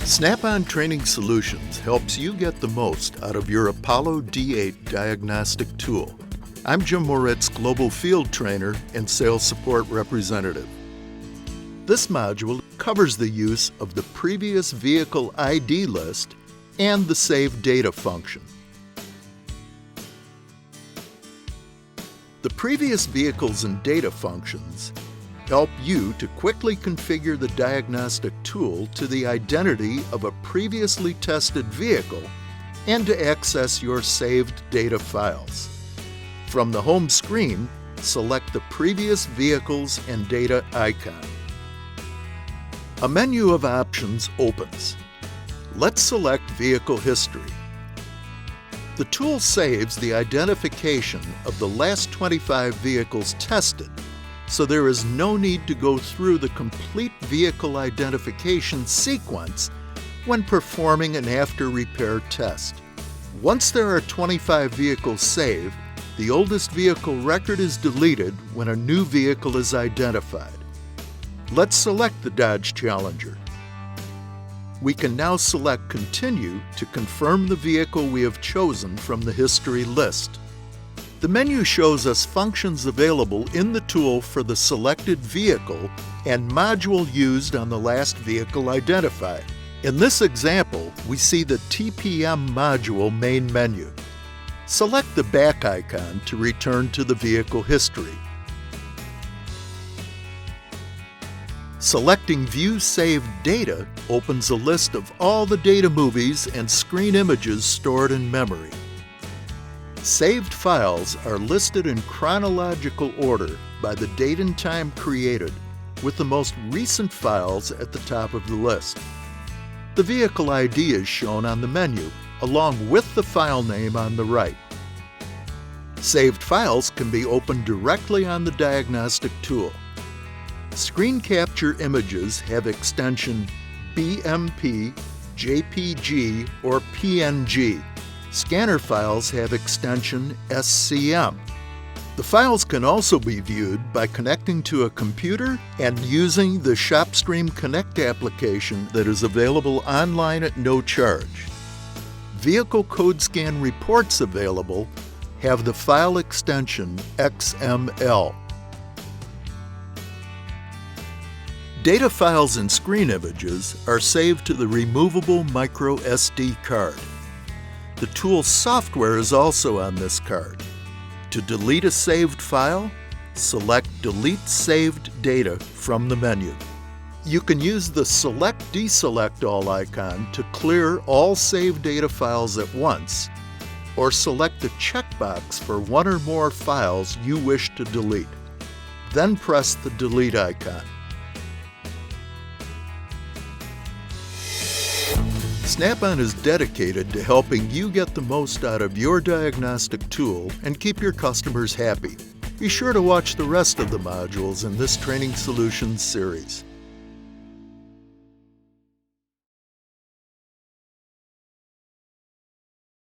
Snap-on Training Solutions helps you get the most out of your APOLLO-D8 diagnostic tool. I'm Jim Moritz, Global Field Trainer and Sales Support Representative. This module covers the use of the previous vehicle ID list and the Save Data function. The previous vehicles and data functions help you to quickly configure the diagnostic tool to the identity of a previously tested vehicle and to access your saved data files. From the home screen, select the previous vehicles and data icon. A menu of options opens. Let's select Vehicle History. The tool saves the identification of the last 25 vehicles tested, so there is no need to go through the complete vehicle identification sequence when performing an after-repair test. Once there are 25 vehicles saved, the oldest vehicle record is deleted when a new vehicle is identified. Let's select the Dodge Challenger. We can now select Continue to confirm the vehicle we have chosen from the history list. The menu shows us functions available in the tool for the selected vehicle and module used on the last vehicle identified. In this example, we see the TPM module main menu. Select the back icon to return to the vehicle history. Selecting View Saved Data opens a list of all the data movies and screen images stored in memory. Saved files are listed in chronological order by the date and time created, with the most recent files at the top of the list. The vehicle ID is shown on the menu, along with the file name on the right. Saved files can be opened directly on the diagnostic tool. Screen capture images have extension BMP, JPG, or PNG. Scanner files have extension SCM. The files can also be viewed by connecting to a computer and using the ShopStream Connect application that is available online at no charge. Vehicle code scan reports available have the file extension XML. Data files and screen images are saved to the removable micro SD card. The tool's software is also on this card. To delete a saved file, select Delete Saved Data from the menu. You can use the Select Deselect All icon to clear all saved data files at once, or select the checkbox for one or more files you wish to delete. Then press the Delete icon. Snap-on is dedicated to helping you get the most out of your diagnostic tool and keep your customers happy. Be sure to watch the rest of the modules in this Training Solutions series.